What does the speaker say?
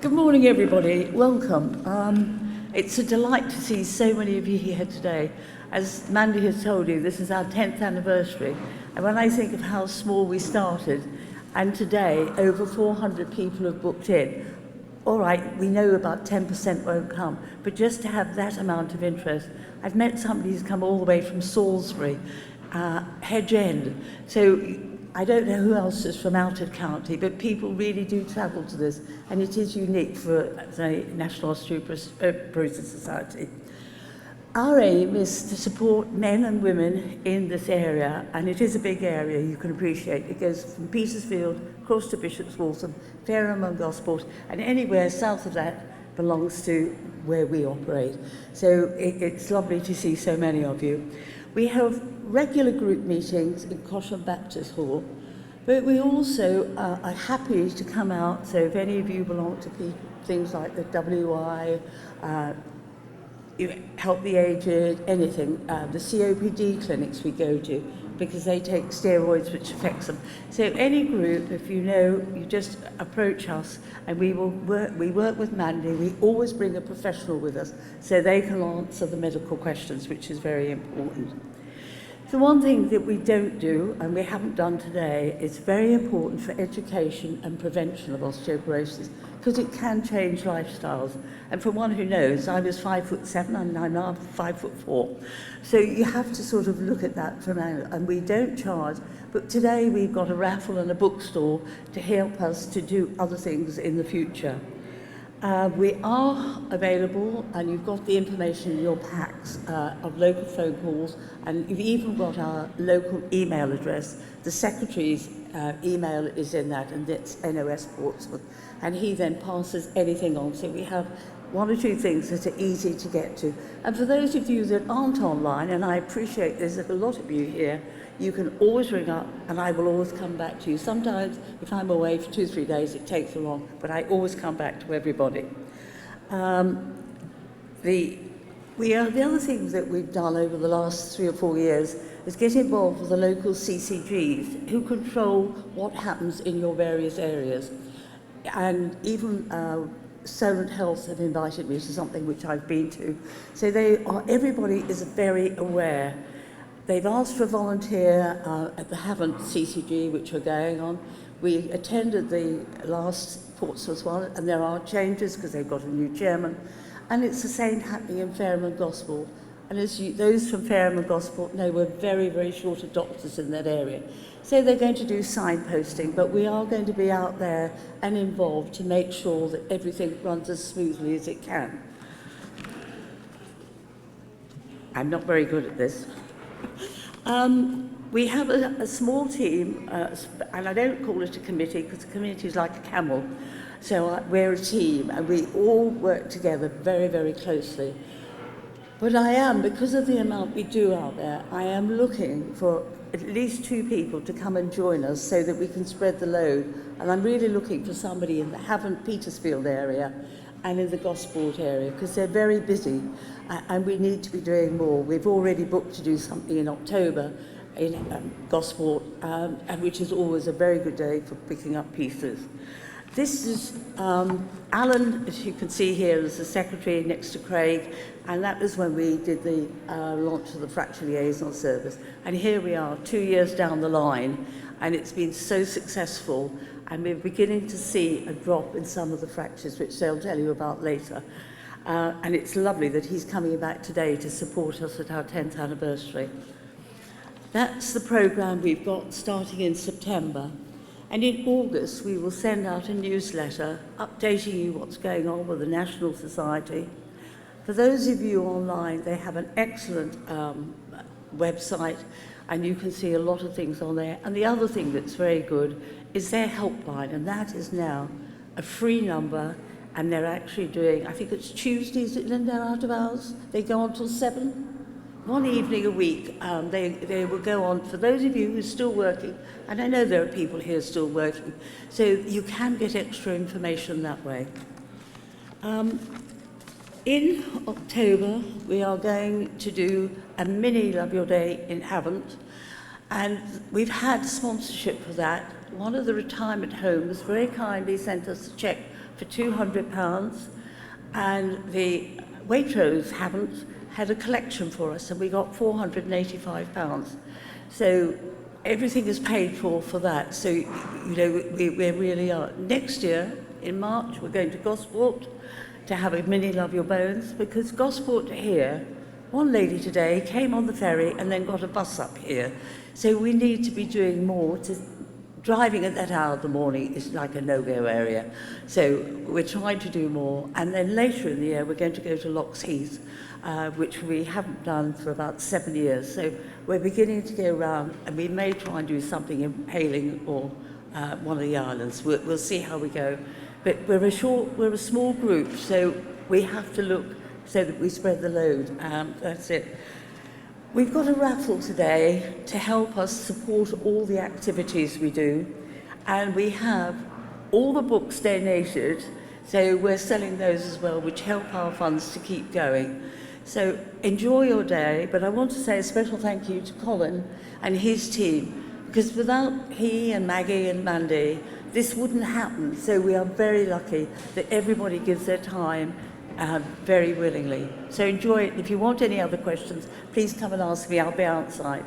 Good morning, everybody. Welcome. It's a delight to see so many of you here today. As Mandy has told you, this is our 10th anniversary. And when I think of how small we started, and today over 400 people have booked in, all right, we know about 10% won't come, but just to have that amount of interest. I've met somebody who's come all the way from Salisbury, Hedge End. So I don't know who else is from out of county, but people really do travel to this, and it is unique for the National Osteoporosis Society. Our aim is to support men and women in this area, and it is a big area, you can appreciate. It goes from Petersfield across to Bishop's Waltham, Fareham and Gosport, and anywhere south of that belongs to where we operate. So it's lovely to see so many of you. We have regular group meetings in Cosham Baptist Hall, but we also are happy to come out. So if any of you belong to things like the WI, Help the Aged, anything, the COPD clinics we go to, because they take steroids which affects them. So any group, if you know, you just approach us and we work with Mandy. We always bring a professional with us so they can answer the medical questions, which is very important. The one thing that we don't do, and we haven't done today, is very important for education and prevention of osteoporosis, because it can change lifestyles. And for one who knows, I was 5'7" and I'm now 5'4". So you have to sort of look at that from now, and we don't charge. But today we've got a raffle and a bookstore to help us to do other things in the future. We are available, and you've got the information in your packs of local phone calls, and you've even got our local email address. The secretary's email is in that, and it's NOS Portsmouth, and he then passes anything on. So we have one or two things that are easy to get to. And for those of you that aren't online, and I appreciate there's a lot of you here, you can always ring up and I will always come back to you. Sometimes if I'm away for 2 or 3 days, it takes so long, but I always come back to everybody. The other thing that we've done over the last 3 or 4 years is get involved with the local CCGs who control what happens in your various areas. And even Solent Health have invited me to something which I've been to. So everybody is very aware. They've asked for a volunteer at the Havant CCG, which are going on. We attended the last Portsmouth one, and there are changes because they've got a new chairman. And it's the same happening in Fareham and Gosport. And as those from Fareham and Gosport know, we're very, very short of doctors in that area. So they're going to do signposting, but we are going to be out there and involved to make sure that everything runs as smoothly as it can. I'm not very good at this. We have a small team, and I don't call it a committee because a committee is like a camel. So we're a team, and we all work together very, very closely. But because of the amount we do out there, I am looking for at least 2 people to come and join us so that we can spread the load. And I'm really looking for somebody in the Havant Petersfield area and in the Gosport area, because they're very busy and we need to be doing more. We've already booked to do something in October in Gosport, and which is always a very good day for picking up pieces. This is Alan, as you can see here, is the secretary next to Craig, and that was when we did the launch of the Fracture Liaison Service. And here we are, 2 years down the line, and it's been so successful, and we're beginning to see a drop in some of the fractures, which they'll tell you about later. And it's lovely that he's coming back today to support us at our 10th anniversary. That's the programme we've got starting in September. And in August, we will send out a newsletter updating you what's going on with the National Society. For those of you online, they have an excellent website, and you can see a lot of things on there. And the other thing that's very good is their helpline, and that is now a free number, and they're actually doing, I think it's Tuesdays, is it, Linda, out of hours? They go on till 7? One evening a week, they will go on, for those of you who are still working, and I know there are people here still working, so you can get extra information that way. In October, we are going to do a mini Love Your Day in Havant, and we've had sponsorship for that. One of the retirement homes very kindly sent us a cheque for £200, and the Waitrose haven't had a collection for us, and we got £485. So everything is paid for that. So, you know, we really are. Next year, in March, we're going to Gosport to have a mini Love Your Bones, because Gosport here, one lady today came on the ferry and then got a bus up here. So we need to be doing more. Driving at that hour of the morning is like a no-go area. So we're trying to do more. And then later in the year, we're going to go to Lock's Heath, which we haven't done for about 7 years. So we're beginning to go around, and we may try and do something in Hayling or one of the islands. We'll see how we go. But we're a small group, so we have to look so that we spread the load. That's it. We've got a raffle today to help us support all the activities we do, and we have all the books donated, so we're selling those as well, which help our funds to keep going. So enjoy your day, but I want to say a special thank you to Colin and his team, because without he and Maggie and Mandy, this wouldn't happen. So we are very lucky that everybody gives their time very willingly. So enjoy it. If you want any other questions, please come and ask me. I'll be outside.